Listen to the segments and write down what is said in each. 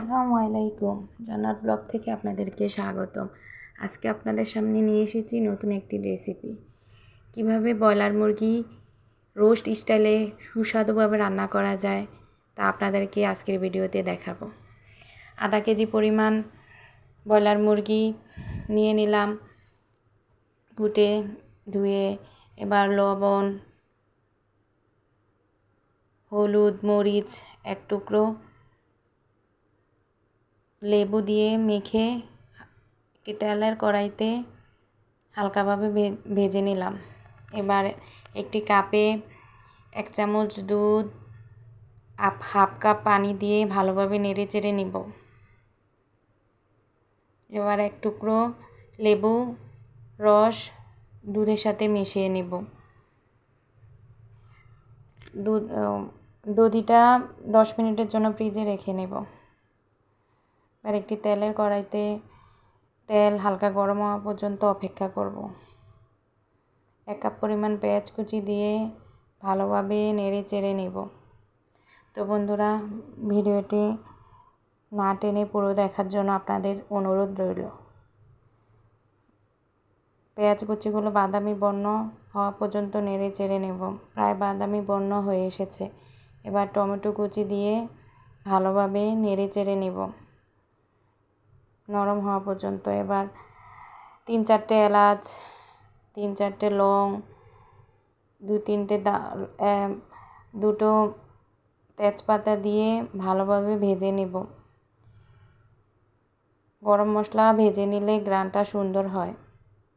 আসসালামু আলাইকুম। জান্নাত ব্লগ থেকে আপনাদেরকে স্বাগতম। আজকে আপনাদের সামনে নিয়ে এসেছি নতুন একটি রেসিপি। কিভাবে ব্রয়লার মুরগি রোস্ট স্টাইলে সুস্বাদুভাবে রান্না করা যায় তা আপনাদেরকে আজকের ভিডিওতে দেখাবো। আধা কেজি পরিমাণ ব্রয়লার মুরগি নিয়ে নিলাম, কুটে ধুয়ে। এবার লবণ, হলুদ, মরিচ, এক টুকরো লেবু দিয়ে মেখে একটি তেলের কড়াইতে হালকাভাবে ভেজে নিলাম। এবার একটি কাপে 1 চামচ দুধ, হাফ কাপ পানি দিয়ে ভালোভাবে নেড়ে চেড়ে নিব। এবার এক টুকরো লেবু রস দুধের সাথে মিশিয়ে নিব। দধিটা 10 মিনিটের জন্য ফ্রিজে রেখে নেব। আর একটি তেলের কড়াইতে তেল হালকা গরম হওয়া পর্যন্ত অপেক্ষা করব। 1 কাপ পরিমাণ পেঁয়াজ কুচি দিয়ে ভালোভাবে নেড়ে চেড়ে নেব। তো বন্ধুরা, ভিডিওটি না টেনে পুরো দেখার জন্য আপনাদের অনুরোধ রইল। পেঁয়াজ কুচিগুলো বাদামি বর্ণ হওয়া পর্যন্ত নেড়ে চেড়ে নেব। প্রায় বাদামি বর্ণ হয়ে এসেছে। এবার টমেটো কুচি দিয়ে ভালোভাবে নেড়ে চেড়ে নেব নরম হওয়া পর্যন্ত। এবার 3-4টে এলাচ, 3-4টে লং, 2-3টে দুটো তেজপাতা দিয়ে ভালোভাবে ভেজে নেব। গরম মশলা ভেজে নিলে ঘ্রাণটা সুন্দর হয়।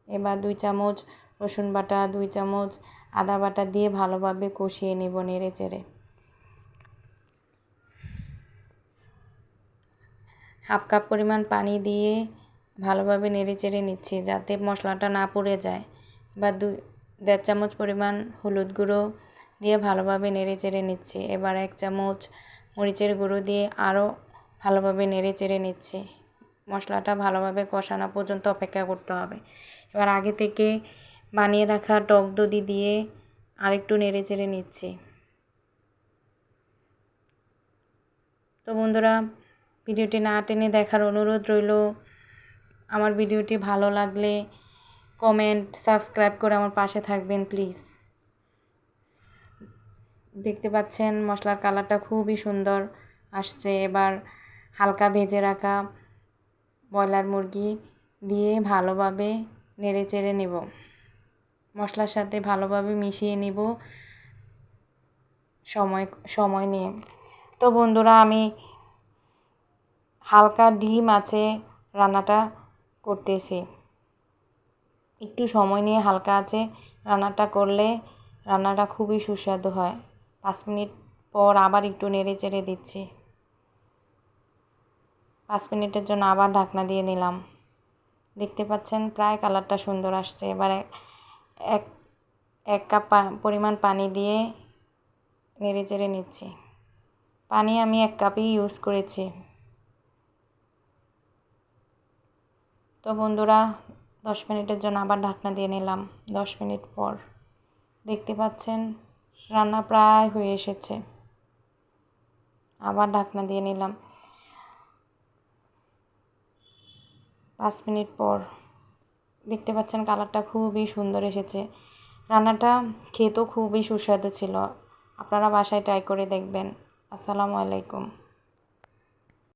এবার 2 চামচ রসুন বাটা, 2 চামচ আদা বাটা দিয়ে ভালোভাবে কষিয়ে নেব নেড়ে চেড়ে। হাফ কাপ পরিমাণ পানি দিয়ে ভালোভাবে নেড়ে চেড়ে নিচ্ছি যাতে মশলাটা না পুড়ে যায়। বা 1.5 চামচ পরিমাণ হলুদ গুঁড়ো দিয়ে ভালোভাবে নেড়ে চেড়ে নিচ্ছি। এবার 1 চামচ মরিচের গুঁড়ো দিয়ে আরও ভালোভাবে নেড়ে চেড়ে নিচ্ছি। মশলাটা ভালোভাবে কষানো পর্যন্ত অপেক্ষা করতে হবে। এবার আগে থেকে বানিয়ে রাখা টক দধি দিয়ে আরেকটু নেড়ে চেড়ে নিচ্ছি। তো বন্ধুরা, ভিডিওটি না টেনে দেখার অনুরোধ রইল। আমার ভিডিওটি ভালো লাগলে কমেন্ট, সাবস্ক্রাইব করে আমার পাশে থাকবেন প্লিজ। দেখতে পাচ্ছেন মশলার কালারটা খুবই সুন্দর আসছে। এবার হালকা ভেজে রাখা ব্রয়লার মুরগি দিয়ে ভালোভাবে নেড়ে চেড়ে নেব। মশলার সাথে ভালোভাবে মিশিয়ে নেব সময় নিয়ে। তো বন্ধুরা, আমি হালকা ডিম আছে রান্নাটা করতেছি। একটু সময় নিয়ে হালকা আছে রান্নাটা করলে রান্নাটা খুবই সুস্বাদু হয়। 5 মিনিট পর আবার একটু নেড়ে চেড়ে দিচ্ছি। 5 মিনিটের জন্য আবার ঢাকনা দিয়ে নিলাম। দেখতে পাচ্ছেন প্রায় কালারটা সুন্দর আসছে। এবার এক কাপ পরিমাণ পানি দিয়ে নেড়ে চেড়ে নিচ্ছি। পানি আমি 1 কাপই ইউজ করেছি। তো বন্ধুরা, 10 মিনিটের জন্য আবার ঢাকনা দিয়ে নিলাম। 10 মিনিট পর দেখতে পাচ্ছেন রান্না প্রায় হয়ে এসেছে। আবার ঢাকনা দিয়ে নিলাম। 5 মিনিট পর দেখতে পাচ্ছেন কালারটা খুবই সুন্দর এসেছে। রান্নাটা খেতেও খুবই সুস্বাদু ছিল। আপনারা বাসায় ট্রাই করে দেখবেন। আসসালামু আলাইকুম।